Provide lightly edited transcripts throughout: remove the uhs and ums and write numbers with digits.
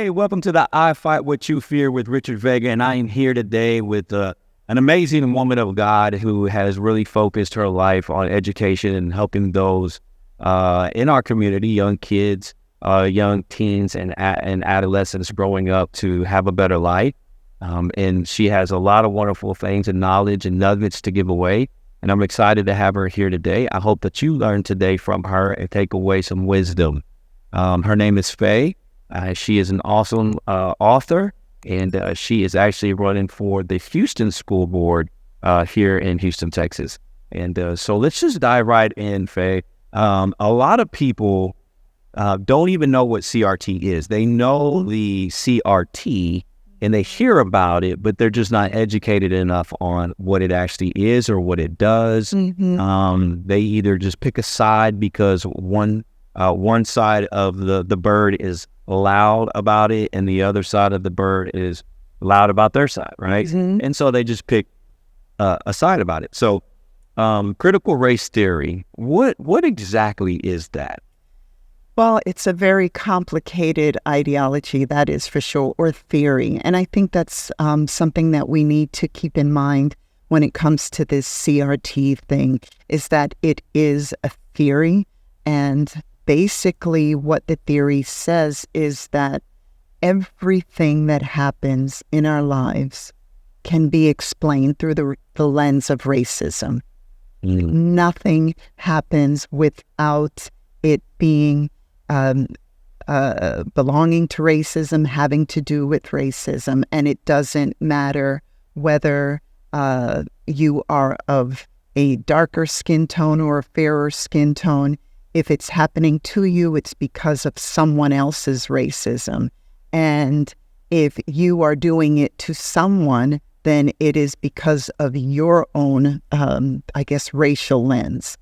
Hey, welcome to the I Fight What You Fear with Richard Vega, and I am here today with an amazing woman of God who has really focused her life on education and helping those in our community, young kids, young teens, and adolescents growing up to have a better life. And she has a lot of wonderful things and knowledge and nuggets to give away, and I'm excited to have her here today. I hope that you learn today from her and take away some wisdom. Her name is Fe. She is an awesome author, and she is actually running for the Houston School Board here in Houston, Texas. And so let's just dive right in, Fe. A lot of people don't even know what CRT is. They know the CRT and they hear about it, but they're just not educated enough on what it actually is or what it does. Mm-hmm. They either just pick a side because one side of the bird is loud about it and the other side of the bird is loud about their side, right? Mm-hmm. And so they just pick a side about it. So critical race theory, what exactly is that? Well, it's a very complicated ideology, that is for sure, or theory. And I think that's something that we need to keep in mind when it comes to this CRT thing, is that it is a theory. And basically what the theory says is that everything that happens in our lives can be explained through the lens of racism. Nothing happens without it being belonging to racism, having to do with racism. And it doesn't matter whether you are of a darker skin tone or a fairer skin tone. If it's happening to you, it's because of someone else's racism. And if you are doing it to someone, then it is because of your own, racial lens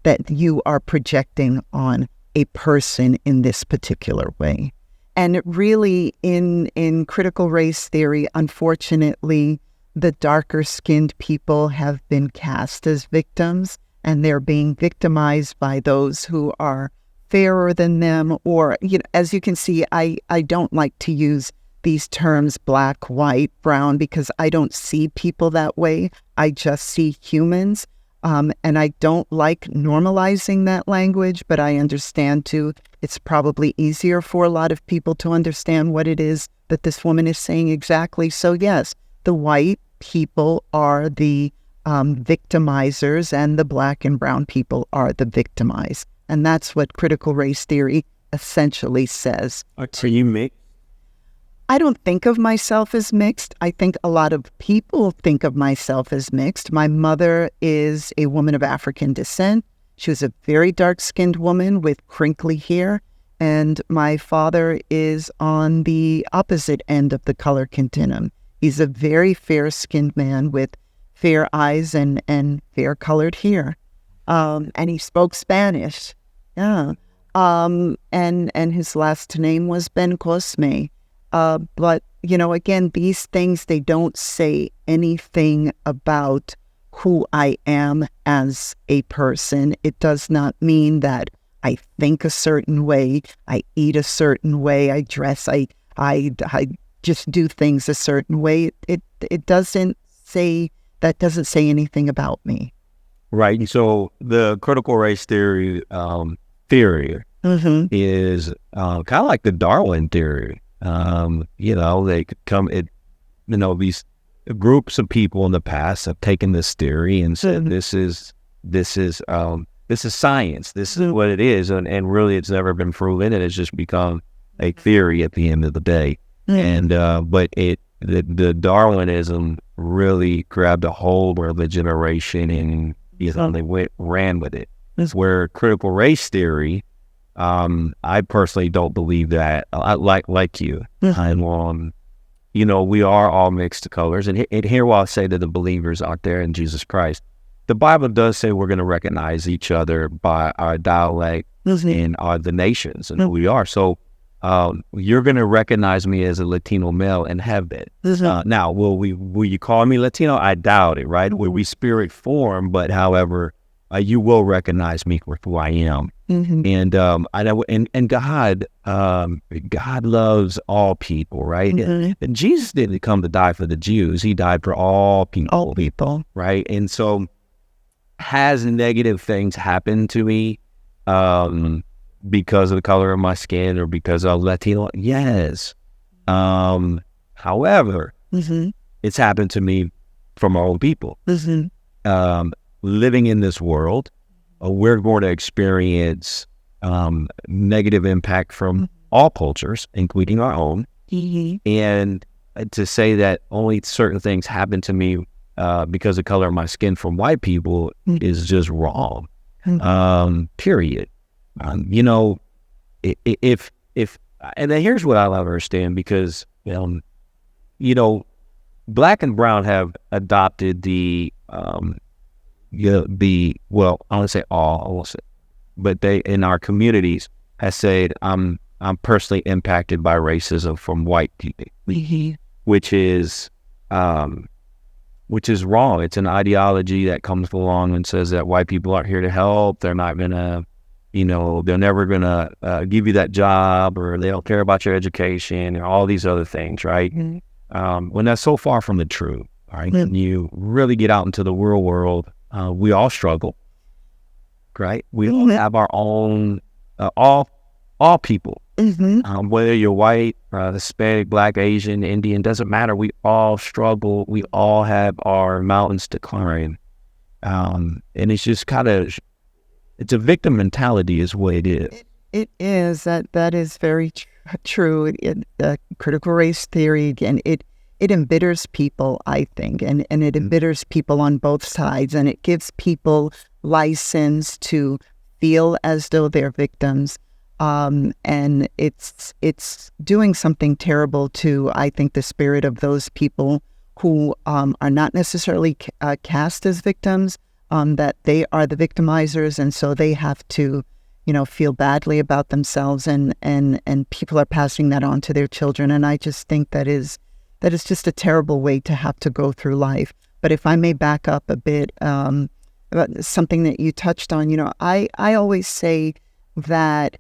that you are projecting on a person in this particular way. And really, in critical race theory, unfortunately, the darker-skinned people have been cast as victims, and they're being victimized by those who are fairer than them. Or, as you can see, I don't like to use these terms black, white, brown, because I don't see people that way. I just see humans. And I don't like normalizing that language, but I understand too, it's probably easier for a lot of people to understand what it is that this woman is saying exactly. So yes, the white people are the victimizers, and the black and brown people are the victimized. And that's what critical race theory essentially says. Are you mixed? I don't think of myself as mixed. I think a lot of people think of myself as mixed. My mother is a woman of African descent. She was a very dark-skinned woman with crinkly hair. And my father is on the opposite end of the color continuum. He's a very fair-skinned man with fair eyes and fair-colored hair. And he spoke Spanish. Yeah. And his last name was Bencosme. But, again, these things, they don't say anything about who I am as a person. It does not mean that I think a certain way, I eat a certain way, I dress, I just do things a certain way. It doesn't say, that doesn't say anything about me. Right. And so the critical race theory is kind of like the Darwin theory. They could come, these groups of people in the past have taken this theory and said, this is science. This is what it is. And really it's never been proven. And it's just become a theory at the end of the day. And, but the Darwinism really grabbed a hold of the generation and, they ran with it. Where critical race theory, I personally don't believe that. Like you, we are all mixed colors, and here I'll say to the believers out there in Jesus Christ, the Bible does say we're going to recognize each other by our dialect and the nations and who we are. So you're going to recognize me as a Latino male and have been. Now, will you call me Latino? I doubt it, right? Will we spirit form? But however, you will recognize me for who I am. And I know, and God loves all people, right? And Jesus didn't come to die for the Jews; He died for all people, right? And so, has negative things happened to me because of the color of my skin or because of Latino? Yes. However, it's happened to me from our own people. Living in this world, we're going to experience negative impact from all cultures, including our own. And to say that only certain things happen to me because of the color of my skin from white people is just wrong. Period. You know, if and then here's what I don't understand, because you know, Black and brown have adopted the well, I don't say all, but they in our communities has said I'm personally impacted by racism from white people, which is wrong. It's an ideology that comes along and says that white people aren't here to help. They're not gonna, they're never gonna give you that job, or they don't care about your education, and all these other things, right? When that's so far from the truth. All right, when you really get out into the real world, we all struggle, right? We all have our own, all people, whether you're white, Hispanic, Black, Asian, Indian, doesn't matter. We all struggle. We all have our mountains to climb. And it's just it's a victim mentality is what it is. It is. That is very true. Critical race theory, again, it embitters people, I think, and it embitters people on both sides, and it gives people license to feel as though they're victims. And it's doing something terrible to, I think, the spirit of those people who are not necessarily cast as victims, that they are the victimizers, and so they have to, feel badly about themselves, and people are passing that on to their children. And I just think that is just a terrible way to have to go through life. But if I may back up a bit, about something that you touched on, I always say that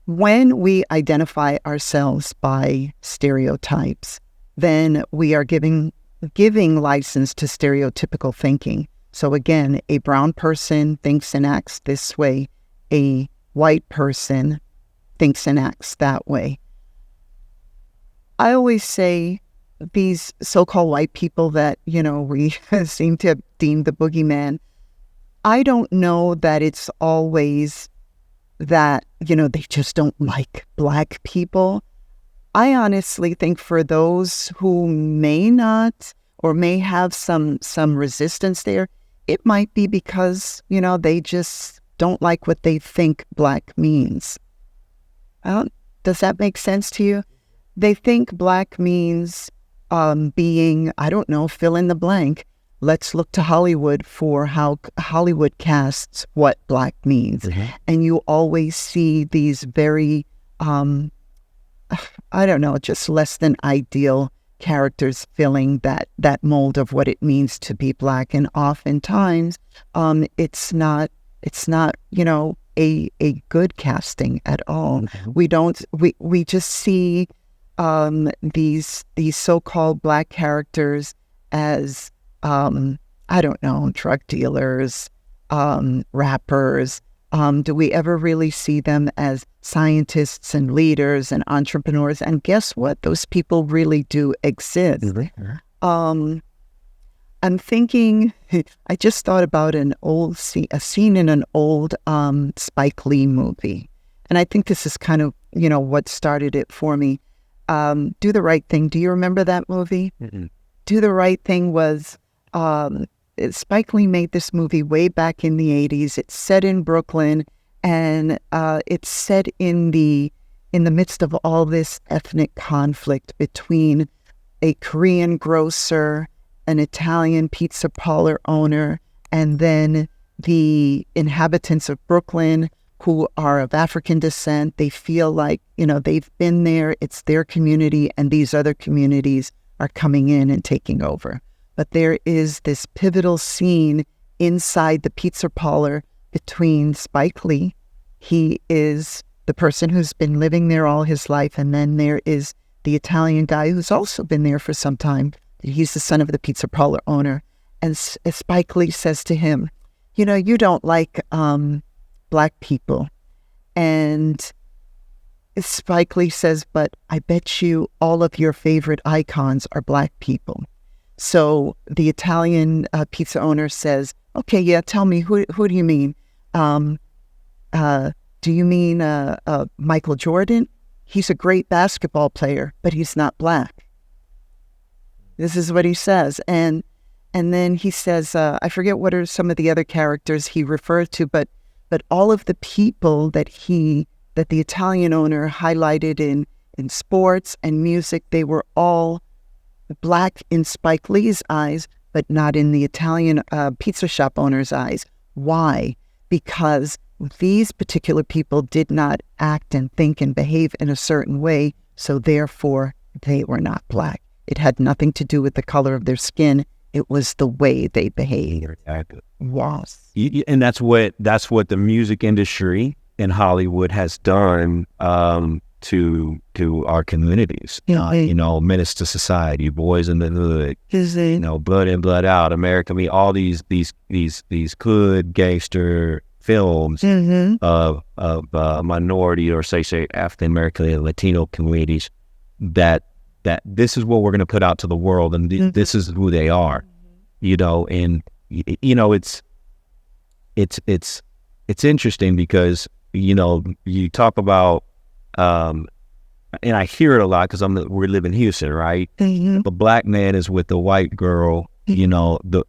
when we identify ourselves by stereotypes, then we are giving license to stereotypical thinking. So again, a brown person thinks and acts this way. A white person thinks and acts that way. I always say these so-called white people that, we seem to have deemed the boogeyman, I don't know that it's always that, they just don't like Black people. I honestly think for those who may not or may have some resistance there, it might be because, they just don't like what they think Black means. Does that make sense to you? They think Black means being, I don't know, fill in the blank. Let's look to Hollywood for how Hollywood casts what Black means. And you always see these very, I don't know, just less than ideal characters filling that mold of what it means to be Black. And oftentimes, it's not, a good casting at all. We just see these so-called Black characters as, I don't know, drug dealers, rappers. Do we ever really see them as scientists and leaders and entrepreneurs? And guess what? Those people really do exist. I'm thinking, I just thought about a scene in an old Spike Lee movie. And I think this is kind of, what started it for me. Do the Right Thing. Do you remember that movie? Do the Right Thing was, Spike Lee made this movie way back in the 80s. It's set in Brooklyn, and it's set in the midst of all this ethnic conflict between a Korean grocer, an Italian pizza parlor owner, and then the inhabitants of Brooklyn who are of African descent. They feel like, they've been there, it's their community, and these other communities are coming in and taking over. But there is this pivotal scene inside the pizza parlor between Spike Lee. He is the person who's been living there all his life, and then there is the Italian guy who's also been there for some time. He's the son of the pizza parlor owner. And Spike Lee says to him, you know, you don't like black people. And Spike Lee says, but I bet you all of your favorite icons are black people. So the Italian pizza owner says, okay, yeah, tell me, who do you mean? Do you mean Michael Jordan? He's a great basketball player, but he's not black. This is what he says. And then he says, I forget what are some of the other characters he referred to, but all of the people that the Italian owner highlighted in sports and music, they were all black in Spike Lee's eyes, but not in the Italian pizza shop owner's eyes. Why? Because these particular people did not act and think and behave in a certain way, so therefore they were not black. It had nothing to do with the color of their skin. It was the way they behaved. Exactly. Wow. And that's what the music industry in Hollywood has done to our communities. You know, Menace to Society, Boys in the Hood, you know, Blood In, Blood Out, America Me, all these good gangster films of minority or say African American and Latino communities that this is what we're going to put out to the world, and this is who they are, you know. And you know, it's interesting because, you know, you talk about and I hear it a lot because we live in Houston, right? The black man is with the white girl, you know, the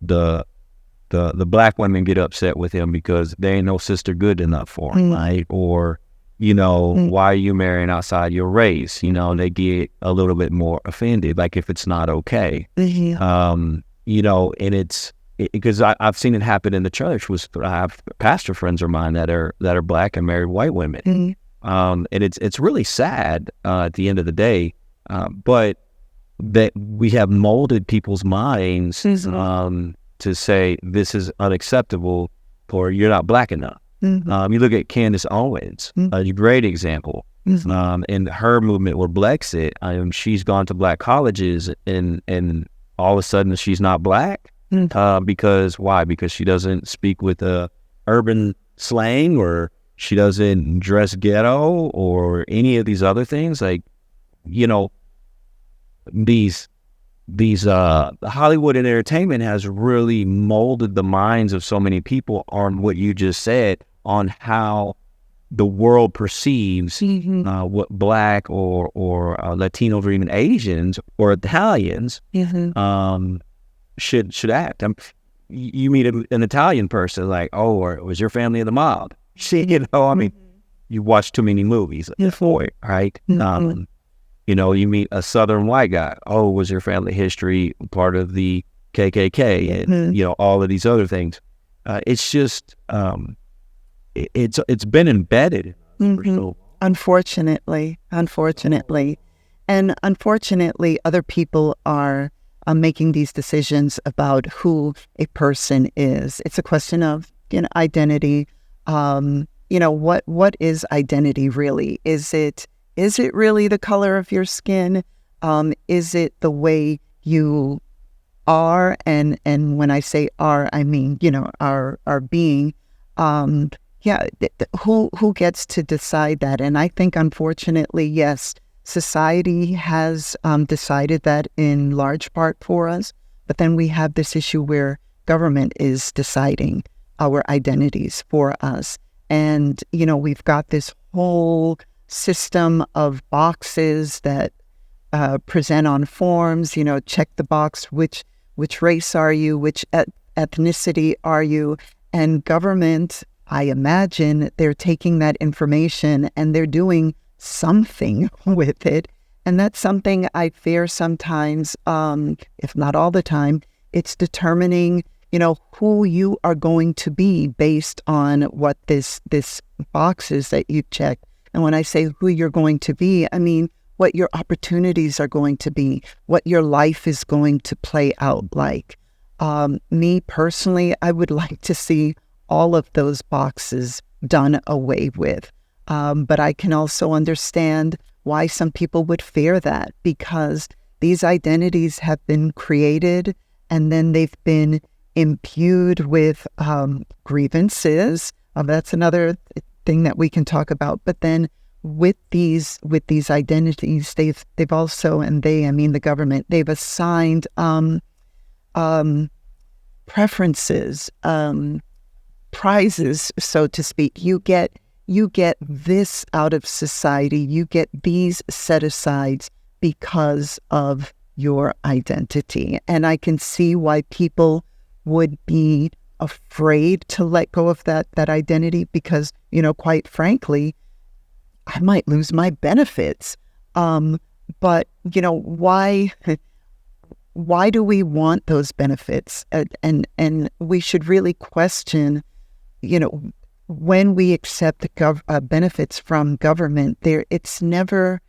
black women get upset with him because they ain't no sister good enough for him, right? Or, you know, why are you marrying outside your race? You know, they get a little bit more offended, like if it's not okay. You know, and it's because I've seen it happen in the church. I have pastor friends of mine that are black and married white women, and it's really sad at the end of the day, but that we have molded people's minds to say this is unacceptable or you're not black enough. You look at Candace Owens, a great example. In her movement with Brexit, she's gone to black colleges and all of a sudden she's not black. Because why? Because she doesn't speak with urban slang, or she doesn't dress ghetto, or any of these other things. Like, you know, these Hollywood and entertainment has really molded the minds of so many people on what you just said, on how the world perceives what black or Latinos or even Asians or Italians should act. You meet an Italian person, like, oh, or was your family in the mob? You know, I mean, you watch too many movies before, right? You know, you meet a Southern white guy. Oh, was your family history part of the KKK? And, you know, all of these other things. It's just, it's been embedded. Unfortunately. And unfortunately, other people are making these decisions about who a person is. It's a question of, you know, identity. You know, what is identity really? Is it really the color of your skin? Is it the way you are? And when I say are, I mean, you know, our being. Who gets to decide that? And I think, unfortunately, yes, society has decided that in large part for us. But then we have this issue where government is deciding our identities for us. And, you know, we've got this whole system of boxes that present on forms, you know, check the box, which race are you, which ethnicity are you, and government, I imagine they're taking that information and they're doing something with it. And that's something I fear sometimes, if not all the time. It's determining, you know, who you are going to be based on what this box is that you check. And when I say who you're going to be, I mean what your opportunities are going to be, what your life is going to play out like. Me personally, I would like to see all of those boxes done away with. But I can also understand why some people would fear that, because these identities have been created and then they've been imbued with grievances. That's another thing that we can talk about. But then with these identities, they've also, and they, I mean the government, they've assigned preferences, prizes, so to speak. You get this out of society. You get these set-asides because of your identity. And I can see why people would be afraid to let go of that identity, because, quite frankly, I might lose my benefits. But, why do we want those benefits? And we should really question, when we accept benefits from government, it's never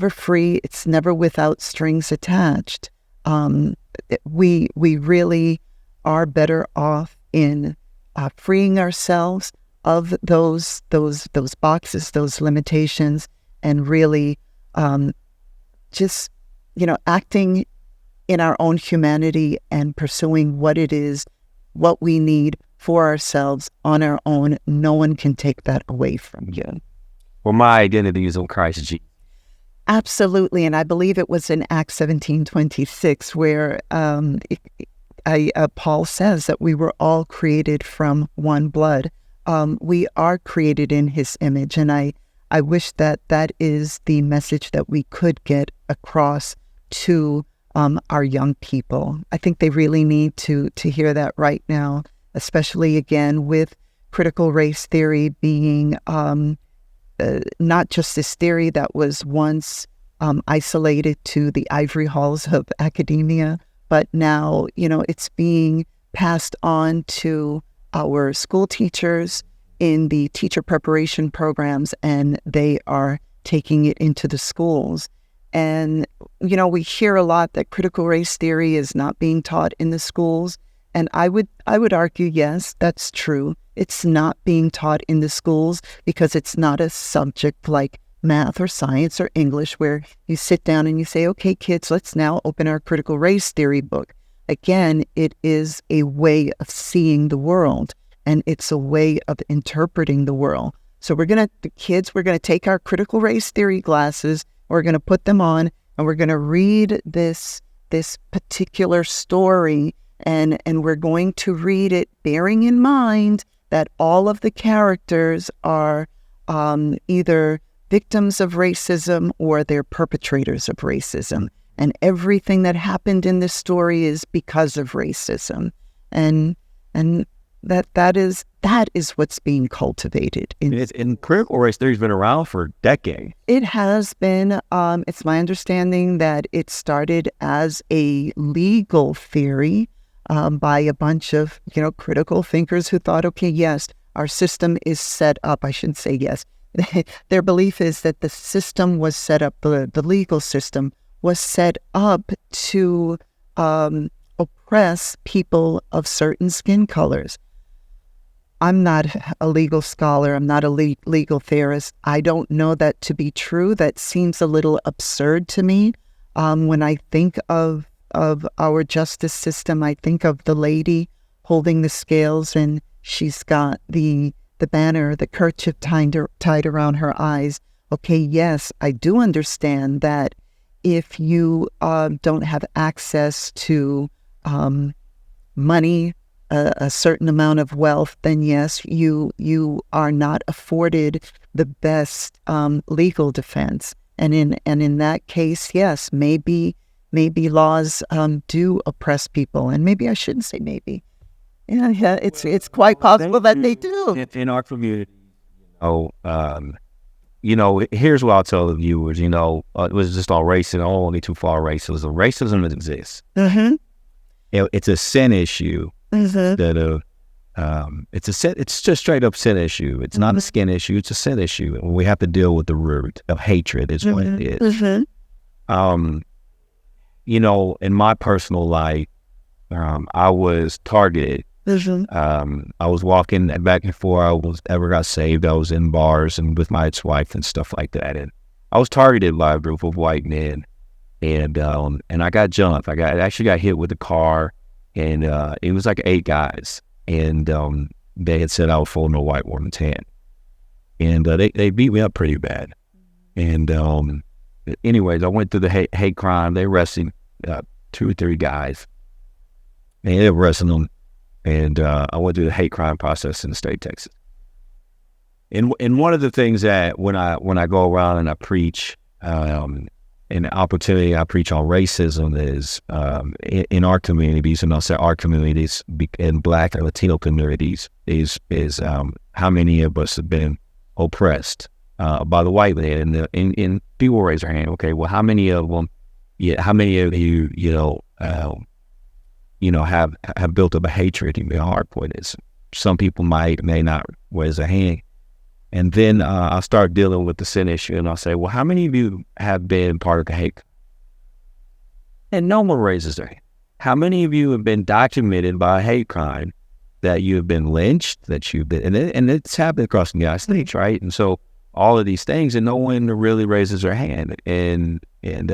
free. It's never without strings attached. We really are better off in freeing ourselves of those boxes, those limitations, and really just acting in our own humanity and pursuing what it is, what we need for ourselves on our own. No one can take that away from you. Well, my identity is in Christ Jesus. Absolutely. And I believe it was in Acts 17:26 where Paul says that we were all created from one blood. We are created in his image. And I wish that is the message that we could get across to our young people. I think they really need to hear that right now, especially again with critical race theory being not just this theory that was once isolated to the ivory halls of academia, but now, it's being passed on to our school teachers in the teacher preparation programs, and they are taking it into the schools. And, we hear a lot that critical race theory is not being taught in the schools. And I would argue, yes, that's true. It's not being taught in the schools because it's not a subject like math or science or English where you sit down and you say, okay, kids, let's now open our critical race theory book. Again, it is a way of seeing the world, and it's a way of interpreting the world. So we're going to take our critical race theory glasses, we're going to put them on, and we're going to read this particular story, and we're going to read it bearing in mind that all of the characters are either victims of racism or they're perpetrators of racism. And everything that happened in this story is because of racism. And that is what's being cultivated. In critical race theory's been around for decades. It has been. It's my understanding that it started as a legal theory by a bunch of critical thinkers who thought, okay, yes, our system is set up. I shouldn't say yes. Their belief is that the system was set up. The legal system was set up to oppress people of certain skin colors. I'm not a legal scholar. I'm not a legal theorist. I don't know that to be true. That seems a little absurd to me. When I think of our justice system, I think of the lady holding the scales, and she's got the banner, the kerchief tied around her eyes. Okay, yes, I do understand that if you don't have access to money, a certain amount of wealth, then yes, you are not afforded the best legal defense. And in that case, yes, maybe laws do oppress people, and maybe I shouldn't say maybe. Yeah, it's quite possible that they do in our community. Here's what I'll tell the viewers. It was just on racism. I don't want to get too far racism. Racism exists. Mm-hmm. It's a sin issue. Mm-hmm. It's just straight up sin issue. It's not a skin issue. It's a sin issue, and we have to deal with the root of hatred. Is what it is. Mm-hmm. In my personal life, I was targeted. I was walking back and forth. Ever got saved. I was in bars and with my ex-wife and stuff like that. And I was targeted by a group of white men. And I got jumped. I actually got hit with a car, and it was like 8 guys. And they had said I was fooling a white woman's hand. And they beat me up pretty bad. And anyways, I went through the hate crime. They arrested 2 or 3 guys. And they arrested them. And I went through the hate crime process in the state of Texas. And one of the things that when I go around and I preach, an opportunity I preach on racism is in our communities, and I'll say our communities in Black and Latino communities is how many of us have been oppressed by the white man, and people raise their hand. Okay, well, how many of them? Yeah, how many of you have built up a hatred in your heart for this? Some people may not raise their hand. And then I'll start dealing with the sin issue, and I'll say, well, how many of you have been part of the hate? And no one raises their hand. How many of you have been documented by a hate crime, that you have been lynched, that you've been, and it's happened across the United States, right? And so all of these things, and no one really raises their hand, and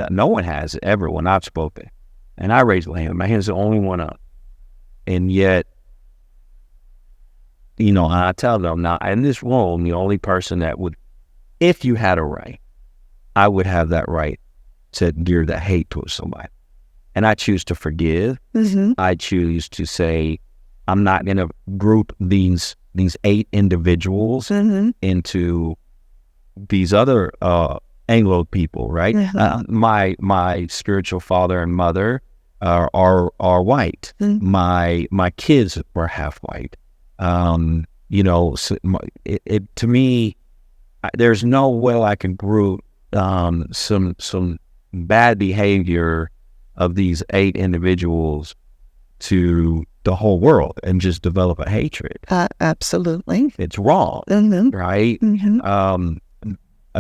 no one has ever when I've spoken. And I raise my hand. My hand's the only one up. And yet, I tell them, now in this room, the only person that would, if you had a right, I would have that right to gear the hate towards somebody. And I choose to forgive. Mm-hmm. I choose to say, I'm not going to group these 8 individuals mm-hmm. into these other Anglo people, right? Mm-hmm. My spiritual father and mother are white. Mm-hmm. My kids were half white. So to me, there's no way I can group some bad behavior of these 8 individuals to the whole world and just develop a hatred. Absolutely. It's wrong, mm-hmm. right? Mm-hmm.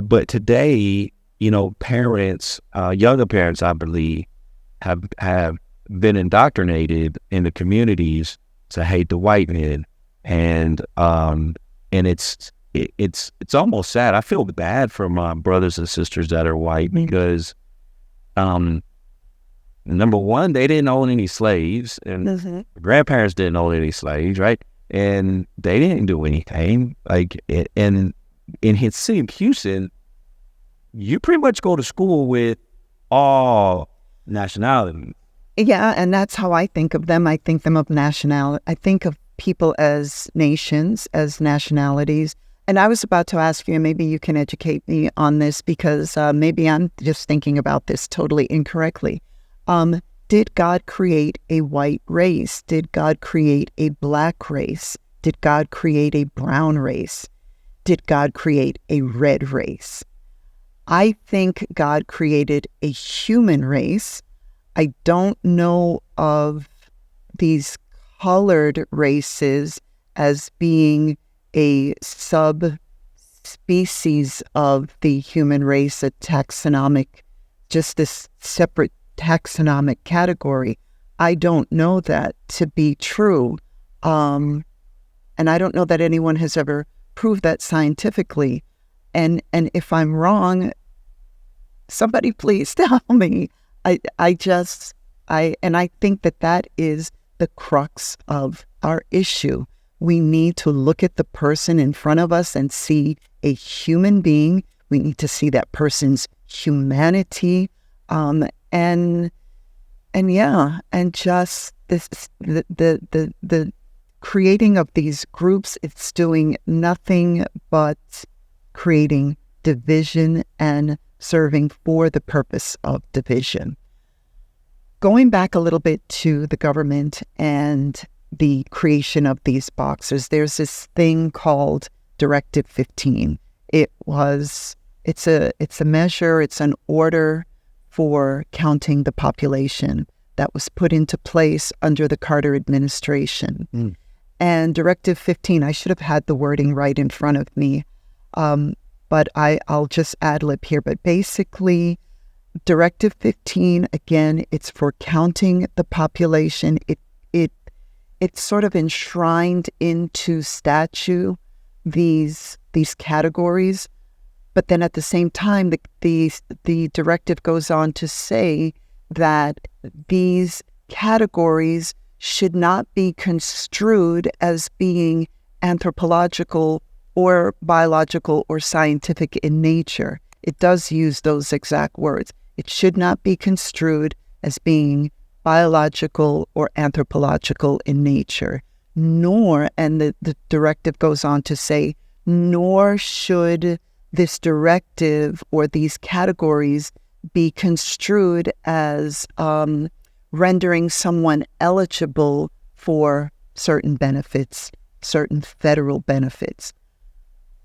But today, parents, younger parents, I believe, have been indoctrinated in the communities to hate the white men. And it's almost sad. I feel bad for my brothers and sisters that are white because, number one, they didn't own any slaves, and mm-hmm. grandparents didn't own any slaves, right? And they didn't do anything. And in his city of Houston, you pretty much go to school with all nationalities. Yeah, and that's how I think of them. I think them of nationality. I think of people as nations, as nationalities. And I was about to ask you, and maybe you can educate me on this, because maybe I'm just thinking about this totally incorrectly. Did God create a white race? Did God create a black race? Did God create a brown race? Did God create a red race? I think God created a human race. I don't know of these colored races as being a subspecies of the human race, a taxonomic, just this separate taxonomic category. I don't know that to be true. And I don't know that anyone has ever proved that scientifically. And if I'm wrong, somebody please tell me. I think that is the crux of our issue. We need to look at the person in front of us and see a human being. We need to see that person's humanity, and just this the creating of these groups. It's doing nothing but creating division and serving for the purpose of division. Going back a little bit to the government and the creation of these boxes, there's this thing called Directive 15. It's a measure, it's an order for counting the population that was put into place under the Carter administration. Mm. And Directive 15, I should have had the wording right in front of me, but I'll just ad-lib here. But basically, Directive 15, again, it's for counting the population. It it's sort of enshrined into statute, these categories. But then at the same time, the directive goes on to say that these categories should not be construed as being anthropological or biological or scientific in nature. It does use those exact words. It should not be construed as being biological or anthropological in nature, nor, and the directive goes on to say, nor should this directive or these categories be construed as rendering someone eligible for certain benefits, certain federal benefits.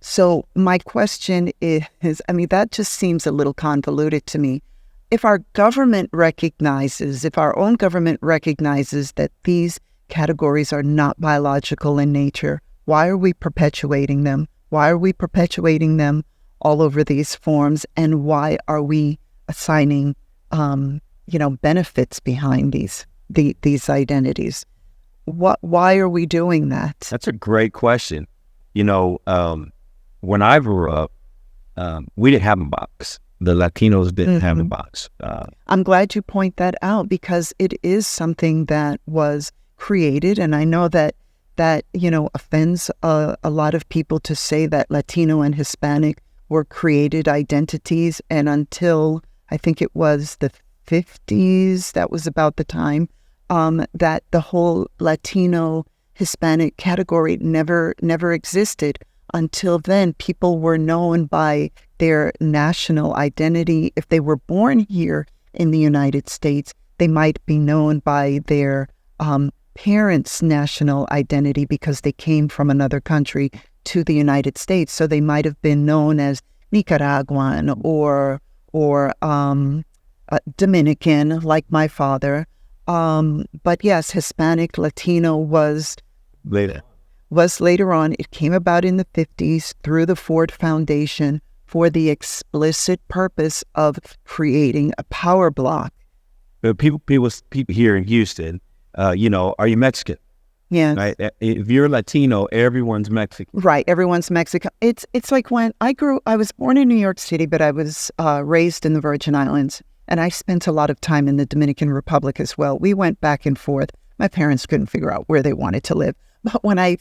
So my question is, that just seems a little convoluted to me. If our government recognizes, if our own government recognizes that these categories are not biological in nature, why are we perpetuating them? Why are we perpetuating them all over these forms? And why are we assigning, benefits behind these identities? Why are we doing that? That's a great question. When I grew up, we didn't have a box. The Latinos didn't have a box. I'm glad you point that out, because it is something that was created, and I know that offends a lot of people to say that Latino and Hispanic were created identities, and until I think it was the 50s, that was about the time that the whole Latino Hispanic category never existed. Until then, people were known by their national identity. If they were born here in the United States, they might be known by their parents' national identity because they came from another country to the United States. So they might have been known as Nicaraguan or Dominican, like my father. But yes, Hispanic, Latino was later on. It came about in the 50s through the Ford Foundation for the explicit purpose of creating a power block. People here in Houston, are you Mexican? Yeah. Right? If you're Latino, everyone's Mexican. Right. Everyone's Mexican. It's like when I was born in New York City, but I was raised in the Virgin Islands, and I spent a lot of time in the Dominican Republic as well. We went back and forth. My parents couldn't figure out where they wanted to live. But when I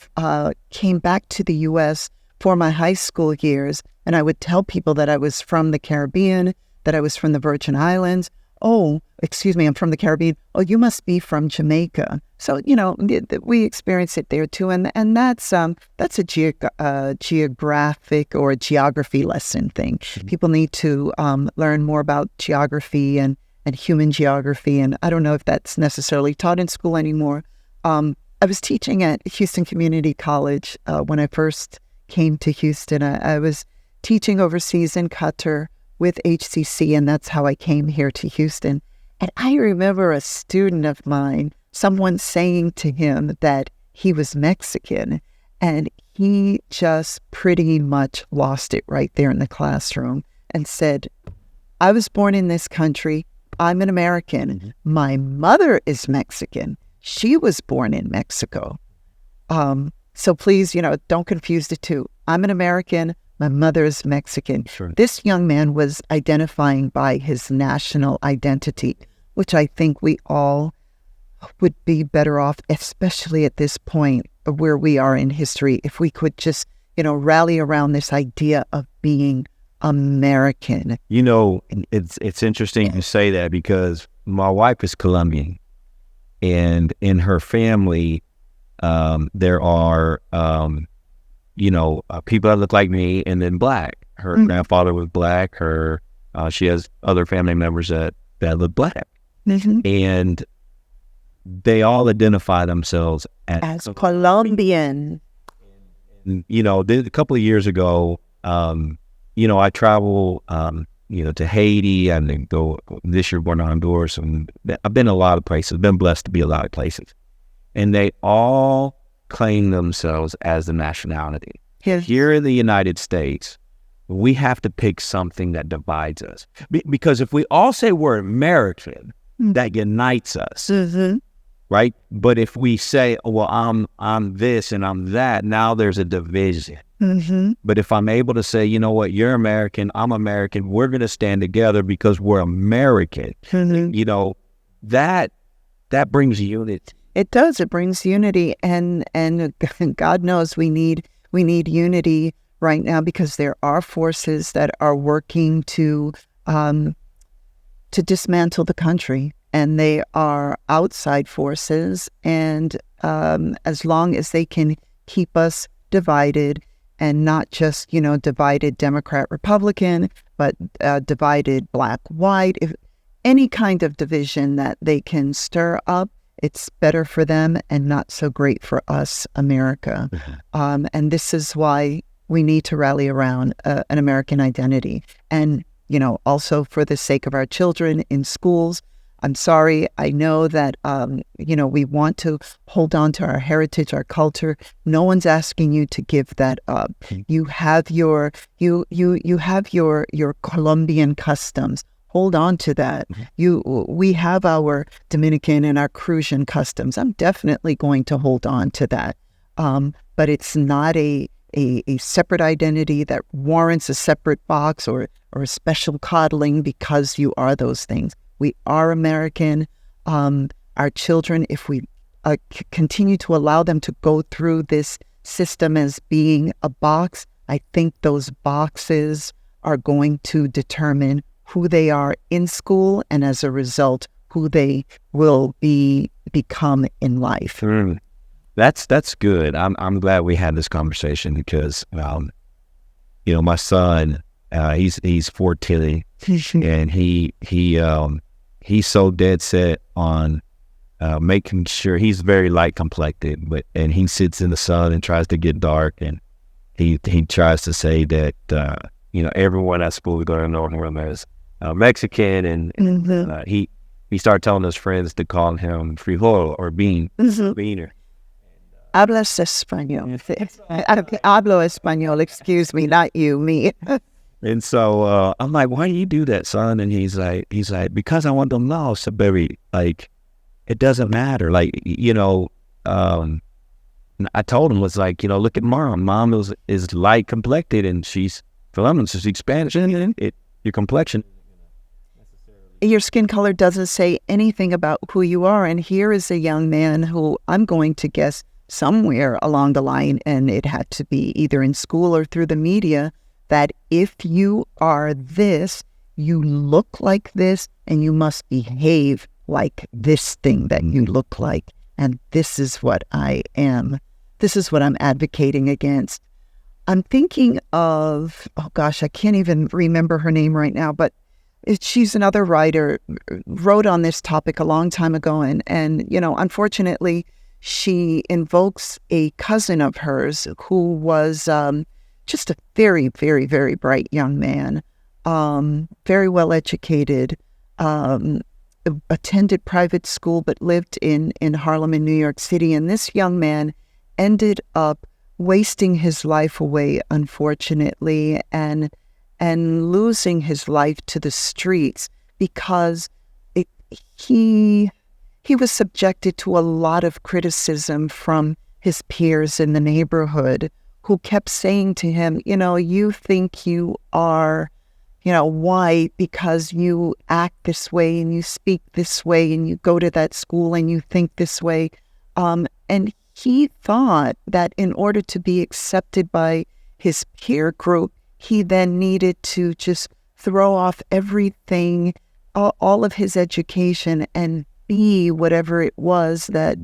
came back to the U.S. for my high school years, and I would tell people that I was from the Caribbean, that I was from the Virgin Islands. Oh, excuse me, I'm from the Caribbean. Oh, you must be from Jamaica. So, we experience it there too. And that's a geographic or a geography lesson thing. Mm-hmm. People need to learn more about geography and human geography. And I don't know if that's necessarily taught in school anymore. I was teaching at Houston Community College when I first came to Houston. I was teaching overseas in Qatar with HCC, and that's how I came here to Houston. And I remember a student of mine, someone saying to him that he was Mexican, and he just pretty much lost it right there in the classroom and said, I was born in this country. I'm an American. Mm-hmm. My mother is Mexican. She was born in Mexico. So please, don't confuse the two. I'm an American. My mother is Mexican. Sure. This young man was identifying by his national identity, which I think we all would be better off, especially at this point where we are in history, if we could just, rally around this idea of being American. It's interesting you say that, because my wife is Colombian, and in her family, there are, people that look like me, and then black. Her grandfather was black. She has other family members that look black. Mm-hmm. And they all identify themselves as Colombian. And, a couple of years ago, I travel, to Haiti, and then go this year, born in Honduras, and I've been a lot of places. Been blessed to be a lot of places, and they all claim themselves as the nationality. Yes. Here in the United States, we have to pick something that divides us, because if we all say we're American, that unites us. Mm-hmm. right? But if we say, oh, well, I'm this and I'm that, now there's a division. Mm-hmm. But if I'm able to say, you know what, you're American, I'm American, we're going to stand together because we're American, Mm-hmm. you know, that brings unity. It does. It brings unity, and God knows we need unity right now, because there are forces that are working to dismantle the country, and they are outside forces. And as long as they can keep us divided, and not just divided Democrat Republican, but divided black white, if any kind of division that they can stir up, it's better for them and not so great for us, America. And this is why we need to rally around an American identity. And, also for the sake of our children in schools, I'm sorry, I know that, we want to hold on to our heritage, our culture. No one's asking you to give that up. You have your Colombian customs. Hold on to that. We have our Dominican and our Crucian customs. I'm definitely going to hold on to that. But it's not a separate identity that warrants a separate box or a special coddling because you are those things. We are American. Our children, if we continue to allow them to go through this system as being a box, I think those boxes are going to determine who they are in school, and as a result, who they will become in life. That's good. I'm glad we had this conversation because, my son, he's 14, and he's so dead set on making sure he's very light complected, and he sits in the sun and tries to get dark, and he tries to say that everyone at school is going to know him as Mexican, and he started telling his friends to call him frijol or beaner. Hablas español. Hablo español. Excuse me, not you, me. And so I'm like, why do you do that, son? And he's like, because I want them to know, so very, like, it doesn't matter. Like, I told him, was like, look at mom. Mom is light complected, and she's Colombian, so she's Spanish, and your complexion. Your skin color doesn't say anything about who you are. And here is a young man who I'm going to guess somewhere along the line, and it had to be either in school or through the media, that if you are this, you look like this, and you must behave like this thing that you look like. And this is what I am. This is what I'm advocating against. I'm thinking of, I can't even remember her name right now, but she's another writer, wrote on this topic a long time ago. And unfortunately, she invokes a cousin of hers who was just a very, very, very bright young man, very well educated, attended private school, but lived in Harlem in New York City. And this young man ended up wasting his life away, unfortunately, and losing his life to the streets because he was subjected to a lot of criticism from his peers in the neighborhood, who kept saying to him, you think you are, white because you act this way and you speak this way and you go to that school and you think this way. And he thought that in order to be accepted by his peer group, he then needed to just throw off everything, all of his education, and be whatever it was that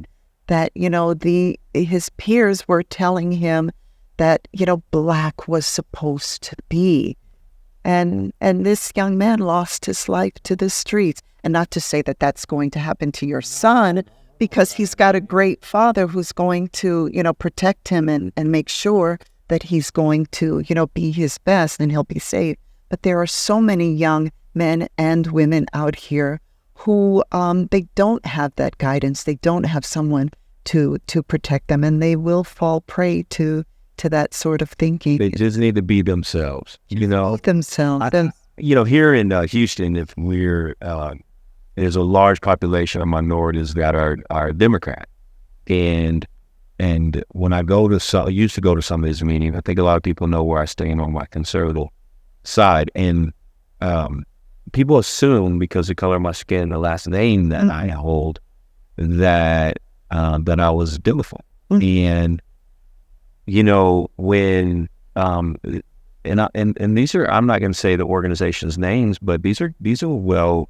his peers were telling him that black was supposed to be. And this young man lost his life to the streets. And not to say that that's going to happen to your son, because he's got a great father who's going to, protect him and make sure that he's going to, be his best and he'll be safe. But there are so many young men and women out here who they don't have that guidance. They don't have someone to protect them, and they will fall prey to that sort of thinking. They just need to be themselves, Themselves. Here in Houston, if we're there's a large population of minorities that are Democrat. And when I used to go to some of these meetings, I think a lot of people know where I stand on my conservative side. And people assume because of the color of my skin, the last name that I hold, that I was Democrat. And when and these are, I'm not going to say the organization's names, but these are well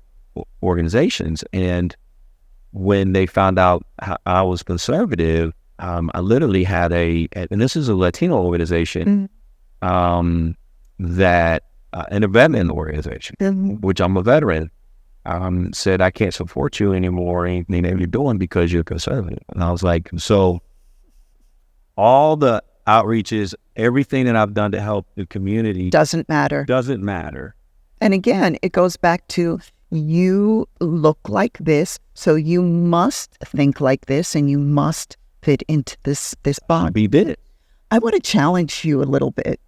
organizations. And when they found out I was conservative, I literally had and this is a Latino organization, that and a veteran organization, which I'm a veteran, said, I can't support you anymore, anything that you're doing because you're conservative. And I was like, so all the outreaches, everything that I've done to help the community doesn't matter. And again, it goes back to, you look like this, so you must think like this, and you must fit into this box. We did it. I want to challenge you a little bit.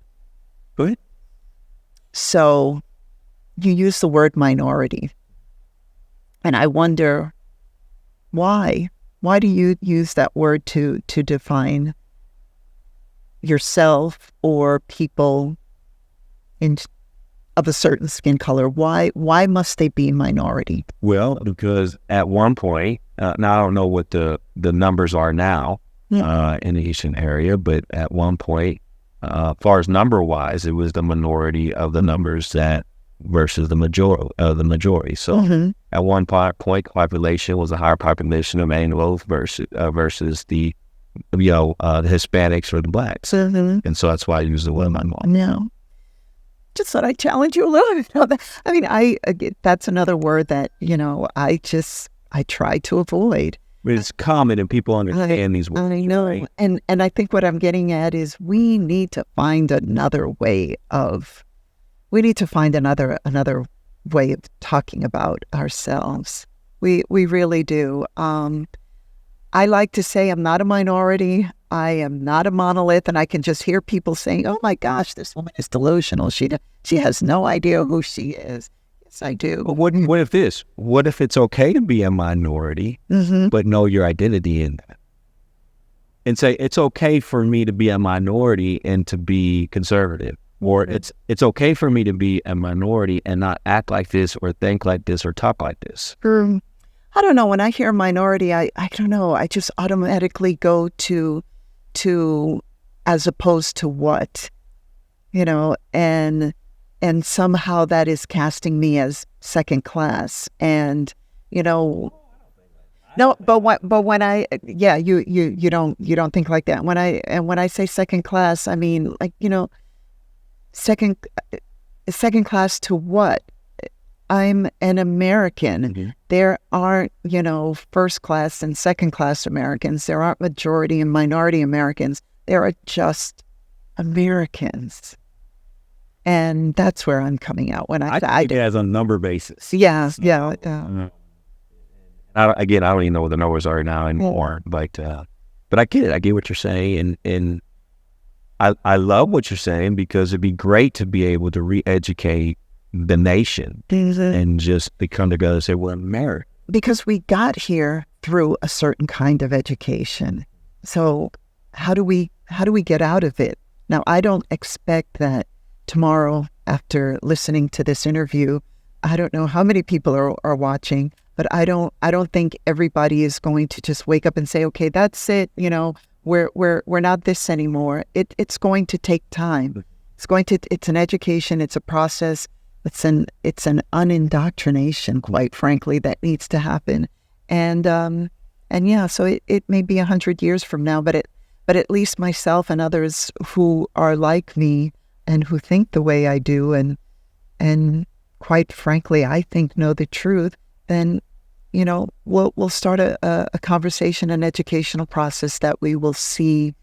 Go ahead. So you use the word minority, and I wonder why. Why do you use that word to define yourself or people of a certain skin color? Why must they be minority? Well, because at one point, now I don't know what the numbers are now in the Houston area, but at one point, as far as number wise, it was the minority of the numbers versus the majority. So at one point, population was a higher population of Anglos versus the Hispanics or the Blacks, and so that's why I use the word minority. No. Just thought I'd challenge you a little bit. I mean, that's another word that, I try to avoid. But it's common and people understand these words. I know. Right? And I think what I'm getting at is we need to find another way of talking about ourselves. We really do. I like to say I'm not a minority. I am not a monolith, and I can just hear people saying, "Oh my gosh, this woman is delusional. She has no idea who she is." Yes, I do. But what if it's okay to be a minority, but know your identity in that, and say it's okay for me to be a minority and to be conservative, or it's okay for me to be a minority and not act like this or think like this or talk like this. I don't know. When I hear minority, I don't know. I just automatically go to as opposed to what, and somehow that is casting me as second class. And no, but when I you don't think like that. When I say second class, I mean, like, second class to what? I'm an American. There aren't, first class and second class Americans. There aren't majority and minority Americans. There are just Americans. And that's where I'm coming out when I think it as a number basis. Yeah. Again, I don't even know what the numbers are now anymore. But I get it. I get what you're saying, and I love what you're saying, because it'd be great to be able to re-educate the nation and just come together and say, well, America. Because we got here through a certain kind of education. So how do we get out of it? Now, I don't expect that tomorrow, after listening to this interview, I don't know how many people are watching, but I don't think everybody is going to just wake up and say, okay, that's it. We're not this anymore. It's going to take time. It's an education. It's a process. It's an unindoctrination, quite frankly, that needs to happen. And yeah, so it may be 100 years from now, but at least myself and others who are like me and who think the way I do, and quite frankly, I think know the truth, then, we'll start a conversation, an educational process that we will see,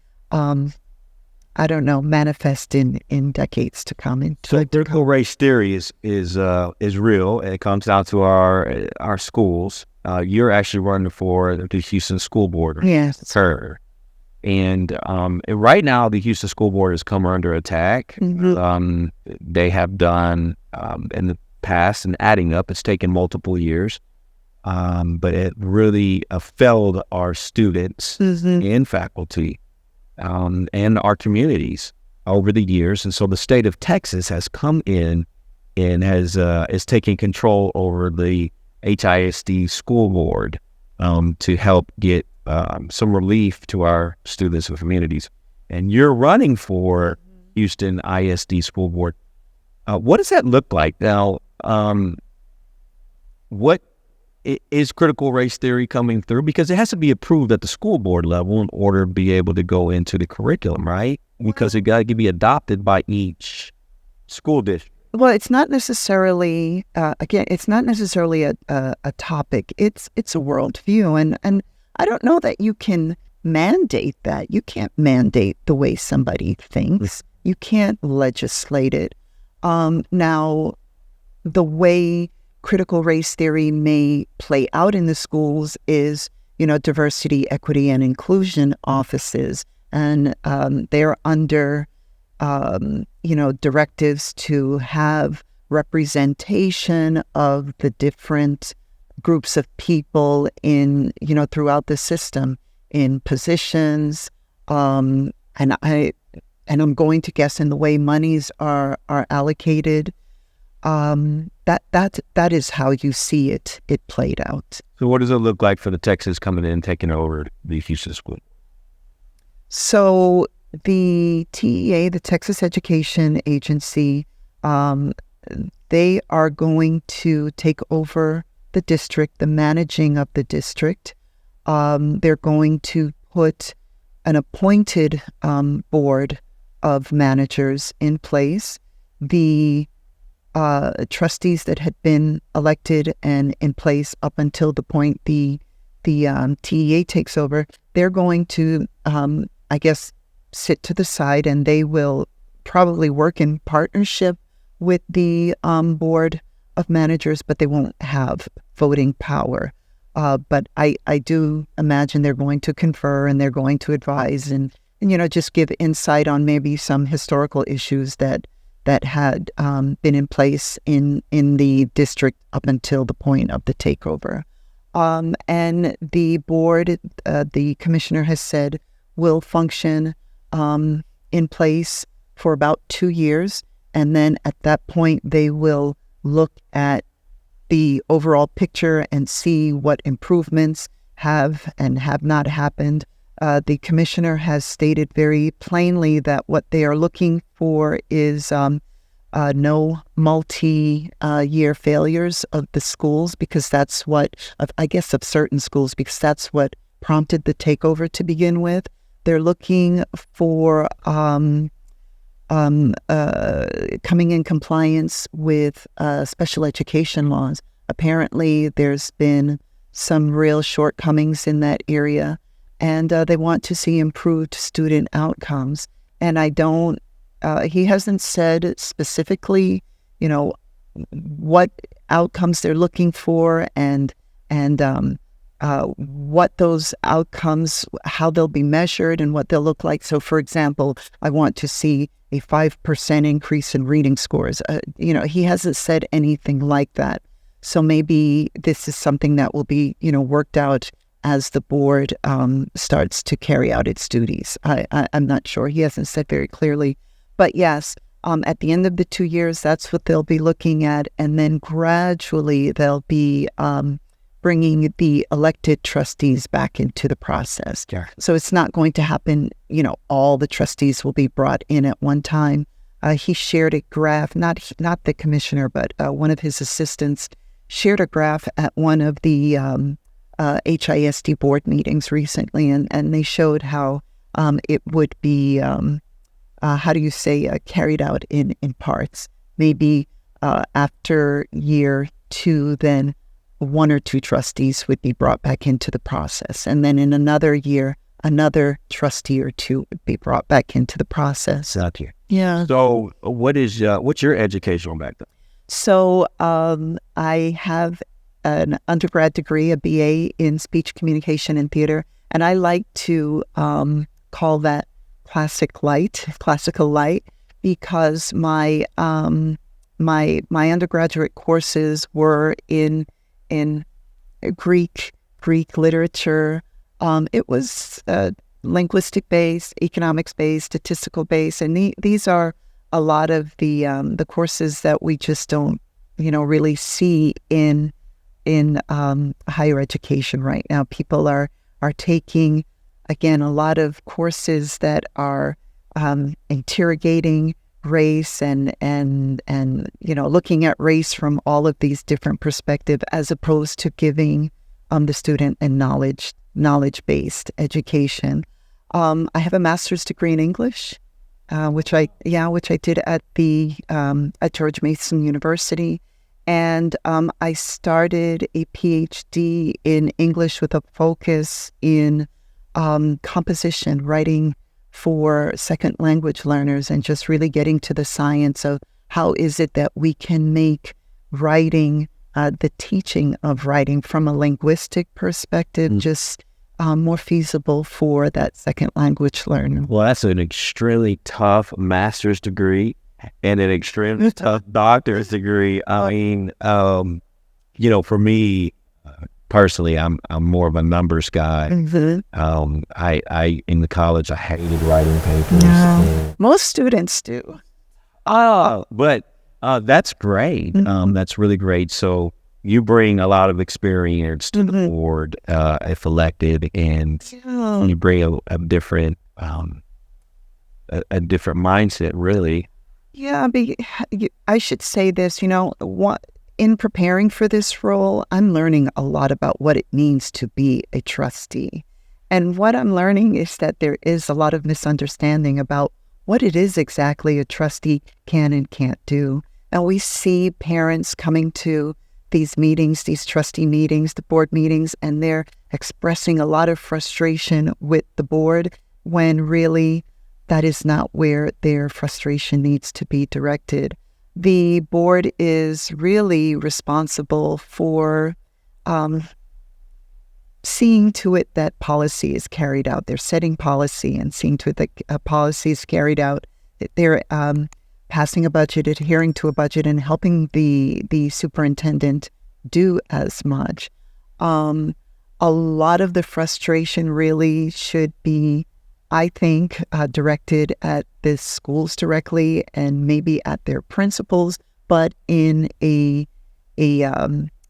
manifest in decades to come. So critical race theory is real, and it comes down to our schools. You're actually running for the Houston School Board. Yes, sir. And right now, the Houston School Board has come under attack. They have done in the past, and adding up, it's taken multiple years. but it really failed our students and faculty and our communities over the years. And so the state of Texas has come in and is taking control over the HISD school board to help get some relief to our students and communities. And you're running for Houston ISD school board. What does that look like now? What is critical race theory coming through? Because it has to be approved at the school board level in order to be able to go into the curriculum, right? Because it got to be adopted by each school district. Well, it's not necessarily, it's not necessarily a topic. It's a worldview. And I don't know that you can mandate that. You can't mandate the way somebody thinks. You can't legislate it. Now, the way critical race theory may play out in the schools is, diversity, equity, and inclusion offices. And they're under, directives to have representation of the different groups of people in, throughout the system in positions. And I'm going to guess in the way monies are allocated. That is how you see it played out. So what does it look like for the Texas coming in and taking over the Houston school? So the TEA, the Texas Education Agency, they are going to take over the district, the managing of the district. They're going to put an appointed board of managers in place. The trustees that had been elected and in place up until the point the TEA takes over, they're going to, sit to the side, and they will probably work in partnership with the board of managers, but they won't have voting power. But I do imagine they're going to confer and they're going to advise and just give insight on maybe some historical issues that had been in place in the district up until the point of the takeover. And the board, the commissioner has said, will function in place for about 2 years. And then at that point, they will look at the overall picture and see what improvements have and have not happened. The commissioner has stated very plainly that what they are looking for is no multi-year failures of the schools, because that's what, of certain schools, because that's what prompted the takeover to begin with. They're looking for coming in compliance with special education laws. Apparently, there's been some real shortcomings in that area, and they want to see improved student outcomes. And he hasn't said specifically, what outcomes they're looking for and what those outcomes, how they'll be measured and what they'll look like. So, for example, I want to see a 5% increase in reading scores. He hasn't said anything like that. So maybe this is something that will be, worked out as the board starts to carry out its duties. I'm not sure. He hasn't said very clearly. But yes, at the end of the 2 years, that's what they'll be looking at. And then gradually they'll be bringing the elected trustees back into the process. Sure. So it's not going to happen, all the trustees will be brought in at one time. He shared a graph, not the commissioner, but one of his assistants shared a graph at one of the HISD board meetings recently, and they showed how it would be, carried out in parts. Maybe after year 2, then 1 or 2 trustees would be brought back into the process. And then in another year, another trustee or 2 would be brought back into the process. Gotcha. Yeah. So what's your educational background? So I have an undergrad degree, a BA in speech communication and theater, and I like to call that classical light, because my undergraduate courses were in Greek literature. It was linguistic based, economics based, statistical based, and these are a lot of the courses that we just don't, really see in higher education right now. People are taking, again, a lot of courses that are interrogating race and looking at race from all of these different perspectives, as opposed to giving the student a knowledge-based education. I have a master's degree in English, which I did at at George Mason University, and I started a PhD in English with a focus in composition, writing for second language learners, and just really getting to the science of how is it that we can make writing, the teaching of writing from a linguistic perspective, just more feasible for that second language learner. Well, that's an extremely tough master's degree and an extremely tough doctor's degree. I mean, for me personally, I'm more of a numbers guy. Mm-hmm. I in the college I hated writing papers. Yeah. Most students do. But that's great. Mm-hmm. That's really great. So you bring a lot of experience to the board, if elected, and you bring a different a different mindset, really. Yeah, I should say this. In preparing for this role, I'm learning a lot about what it means to be a trustee. And what I'm learning is that there is a lot of misunderstanding about what it is exactly a trustee can and can't do. And we see parents coming to these meetings, these trustee meetings, the board meetings, and they're expressing a lot of frustration with the board, when really that is not where their frustration needs to be directed. The board is really responsible for seeing to it that policy is carried out. They're setting policy and seeing to it that policy is carried out. They're passing a budget, adhering to a budget, and helping the superintendent do as much. A lot of the frustration really should be, I think, directed at the schools directly and maybe at their principals, but in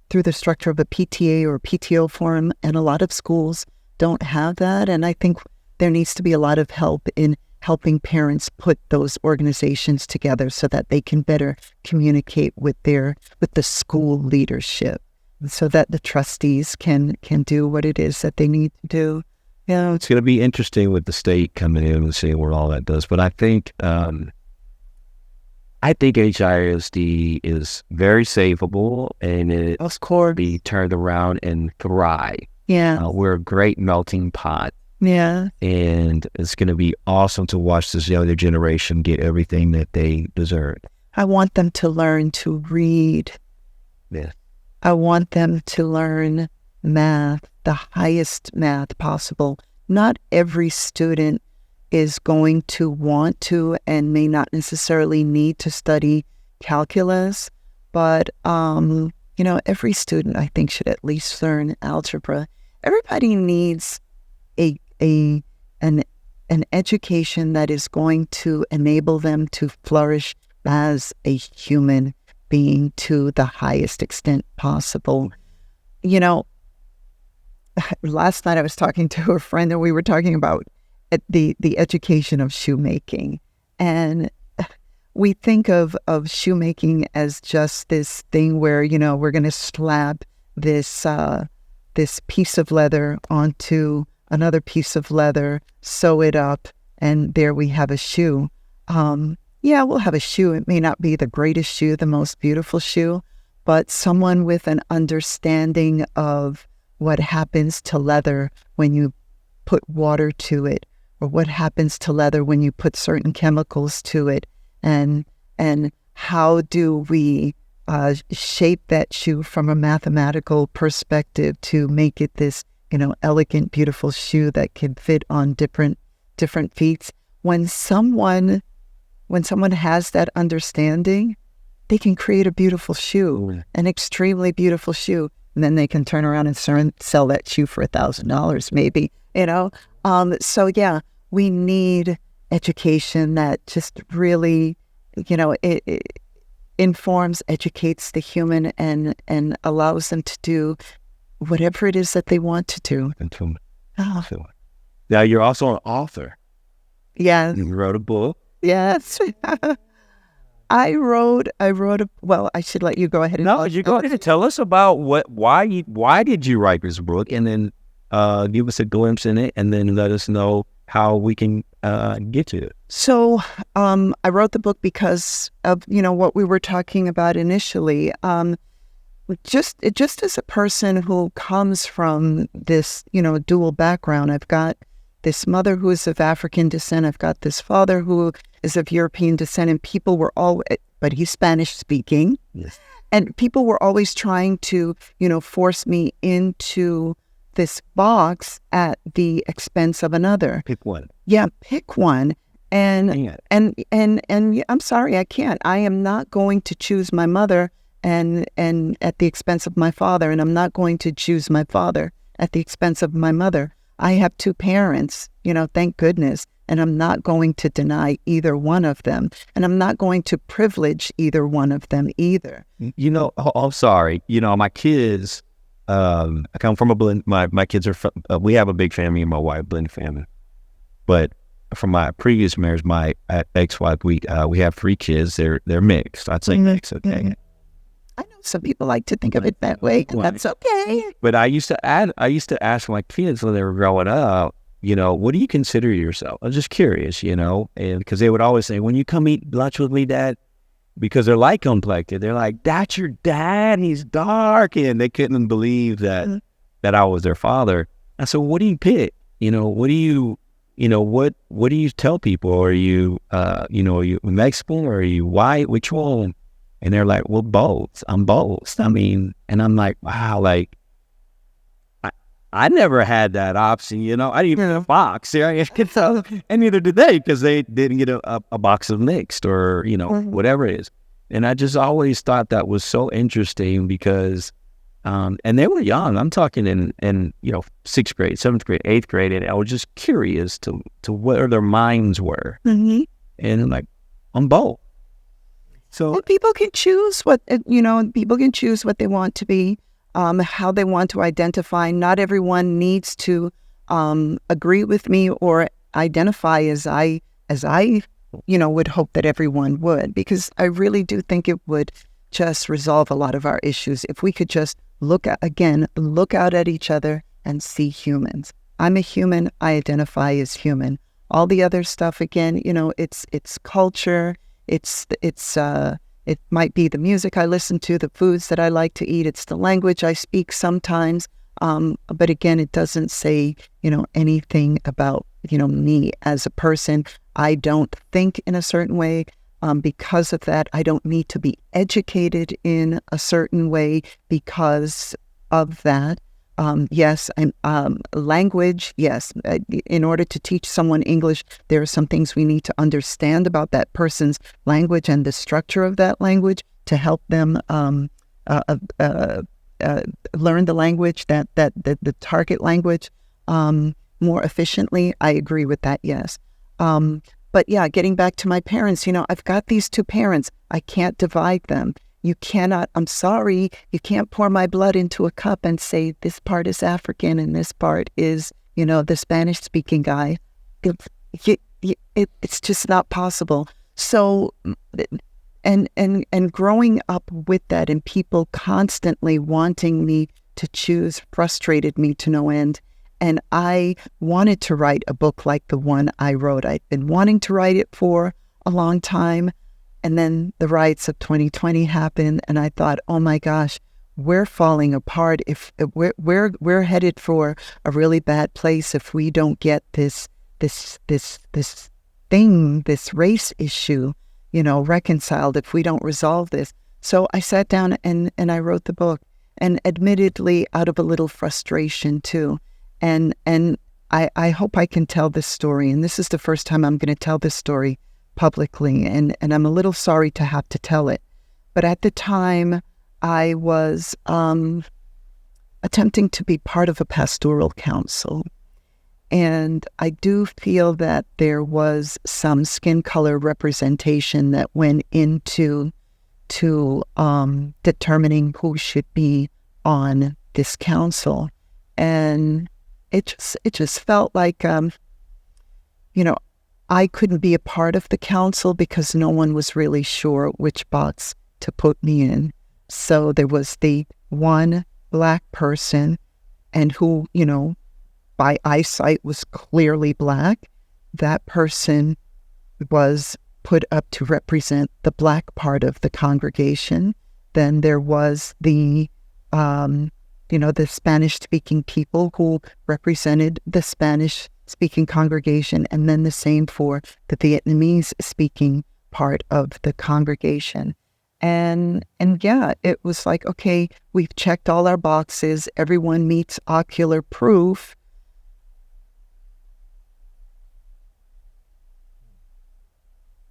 through the structure of a PTA or PTO forum, and a lot of schools don't have that. And I think there needs to be a lot of help in helping parents put those organizations together so that they can better communicate with the school leadership, so that the trustees can do what it is that they need to do. Yeah, it's going to be interesting with the state coming in and seeing what all that does. But I think HISD is very savable, and it can be turned around and thrive. Yeah, we're a great melting pot. Yeah, and it's going to be awesome to watch this younger generation get everything that they deserve. I want them to learn to read. Yeah, I want them to learn math, the highest math possible. Not every student is going to want to and may not necessarily need to study calculus, but every student, I think, should at least learn algebra. Everybody needs an education that is going to enable them to flourish as a human being to the highest extent possible. Last night I was talking to a friend, and we were talking about the education of shoemaking. And we think of shoemaking as just this thing where, we're going to slap this piece of leather onto another piece of leather, sew it up, and there we have a shoe. Yeah, we'll have a shoe. It may not be the greatest shoe, the most beautiful shoe, but someone with an understanding of what happens to leather when you put water to it, or what happens to leather when you put certain chemicals to it, and how do we shape that shoe from a mathematical perspective to make it this, elegant, beautiful shoe that can fit on different feet. When someone has that understanding, they can create a beautiful shoe, an extremely beautiful shoe. and then they can turn around and sell that shoe for $1,000 maybe, So yeah, we need education that just really, it informs, educates the human and allows them to do whatever it is that they want to do. Oh. Now, you're also an author. Yes. You wrote a book. Yes. I should let you go ahead and... No, you go ahead and tell us about why did you write this book, and then give us a glimpse in it, and then let us know how we can get to it. So I wrote the book because of, what we were talking about initially. Just as a person who comes from this, dual background, I've got this mother who is of African descent. I've got this father who is of European descent, and people were but he's Spanish speaking. Yes. And people were always trying to, force me into this box at the expense of another. Pick one. Yeah, pick one. And I'm sorry, I can't. I am not going to choose my mother and at the expense of my father, and I'm not going to choose my father at the expense of my mother. I have two parents, thank goodness, and I'm not going to deny either one of them, and I'm not going to privilege either one of them either. I'm sorry. My kids, I come from a blend. My kids are we have a big family, and my wife blended family. But from my previous marriage, my ex-wife, we have 3 kids. They're mixed. I'd say mixed. Okay. Mm-hmm. I know some people like to think of it that way, and that's okay. But I used to ask my kids when they were growing up, what do you consider yourself? I was just curious, and because they would always say, when you come eat lunch with me, Dad, because they're light complected, they're like, that's your dad, he's dark, and they couldn't believe that I was their father. I said, what do you pick? What do you, what do you tell people? Are you, are you Mexican or are you white? Which one? And they're like, well, both. I'm both. I mean, and I'm like, wow, like, I never had that option, I didn't even get a box. And neither did they, because they didn't get a box of mixed or, whatever it is. And I just always thought that was so interesting because, and they were young. I'm talking in 6th grade, 7th grade, 8th grade. And I was just curious to where their minds were. Mm-hmm. And I'm like, I'm both. So and people can choose what they want to be, how they want to identify. Not everyone needs to agree with me or identify as I would hope that everyone would, because I really do think it would just resolve a lot of our issues if we could just look out at each other and see humans. I'm a human. I identify as human. All the other stuff, again, it's culture. It might be the music I listen to, the foods that I like to eat. It's the language I speak sometimes. But again, it doesn't say, anything about, me as a person. I don't think in a certain way. Because of that, I don't need to be educated in a certain way because of that. Yes, language, yes. In order to teach someone English, there are some things we need to understand about that person's language and the structure of that language to help them learn the language, the target language more efficiently. I agree with that, yes. But yeah, getting back to my parents, I've got these 2 parents. I can't divide them. You cannot, I'm sorry, you can't pour my blood into a cup and say this part is African and this part is, the Spanish-speaking guy. It's just not possible. So, and growing up with that and people constantly wanting me to choose frustrated me to no end. And I wanted to write a book like the one I wrote. I'd been wanting to write it for a long time. And then the riots of 2020 happened, and I thought, oh my gosh, we're falling apart. If we're headed for a really bad place if we don't get this thing, this race issue, reconciled. If we don't resolve this, so I sat down and I wrote the book, and admittedly out of a little frustration too, and I hope I can tell this story. And this is the first time I'm going to tell this story publicly, and I'm a little sorry to have to tell it. But at the time, I was attempting to be part of a pastoral council. And I do feel that there was some skin color representation that went into determining who should be on this council. And it just felt like, I couldn't be a part of the council because no one was really sure which box to put me in. So there was the one Black person, and who, by eyesight was clearly Black. That person was put up to represent the Black part of the congregation. Then there was the Spanish-speaking people who represented the Spanish-speaking congregation, and then the same for the Vietnamese-speaking part of the congregation. And yeah, it was like, okay, we've checked all our boxes. Everyone meets ocular proof.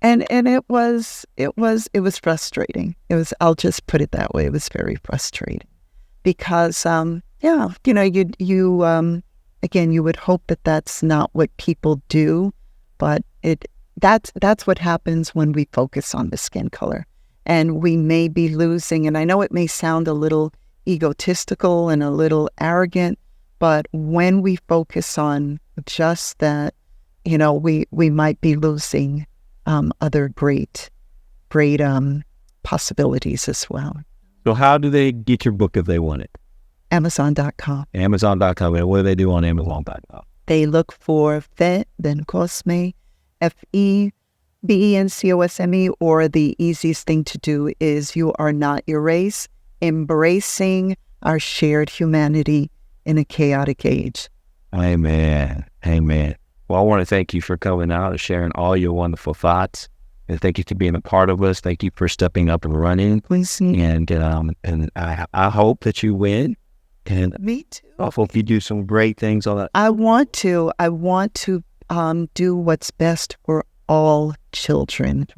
And it was frustrating. I'll just put it that way. It was very frustrating because, you would hope that that's not what people do, but that's what happens when we focus on the skin color. And we may be losing, and I know it may sound a little egotistical and a little arrogant, but when we focus on just that, we might be losing other great possibilities as well. So how do they get your book if they want it? Amazon.com. Amazon.com. And what do they do on Amazon.com? They look for Fe Bencosme, Fe Bencosme, or the easiest thing to do is You Are Not Your Race, Embracing Our Shared Humanity in a Chaotic Age. Amen. Amen. Well, I want to thank you for coming out and sharing all your wonderful thoughts. And thank you for being a part of us. Thank you for stepping up and running. Please. And I hope that you win. And me too. I hope you do some great things on that. I want to do what's best for all children,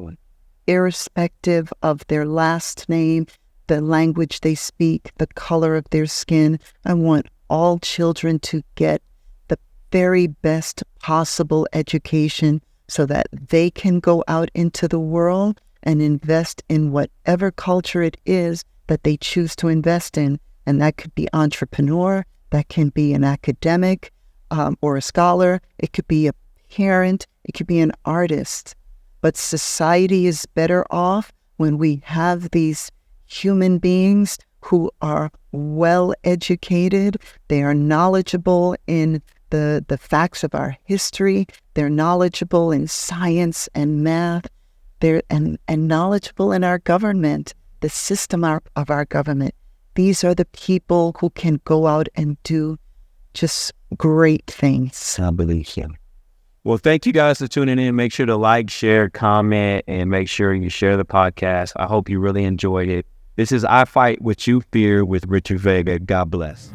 irrespective of their last name, the language they speak, the color of their skin. I want all children to get the very best possible education so that they can go out into the world and invest in whatever culture it is that they choose to invest in. And that could be entrepreneur, that can be an academic or a scholar, it could be a parent, it could be an artist. But society is better off when we have these human beings who are well educated, they are knowledgeable in the facts of our history, they're knowledgeable in science and math, and knowledgeable in our government, the system of our government. These are the people who can go out and do just great things. I believe him. Well, thank you guys for tuning in. Make sure to like, share, comment, and make sure you share the podcast. I hope you really enjoyed it. This is I Fight What You Fear with Richard Vega. God bless.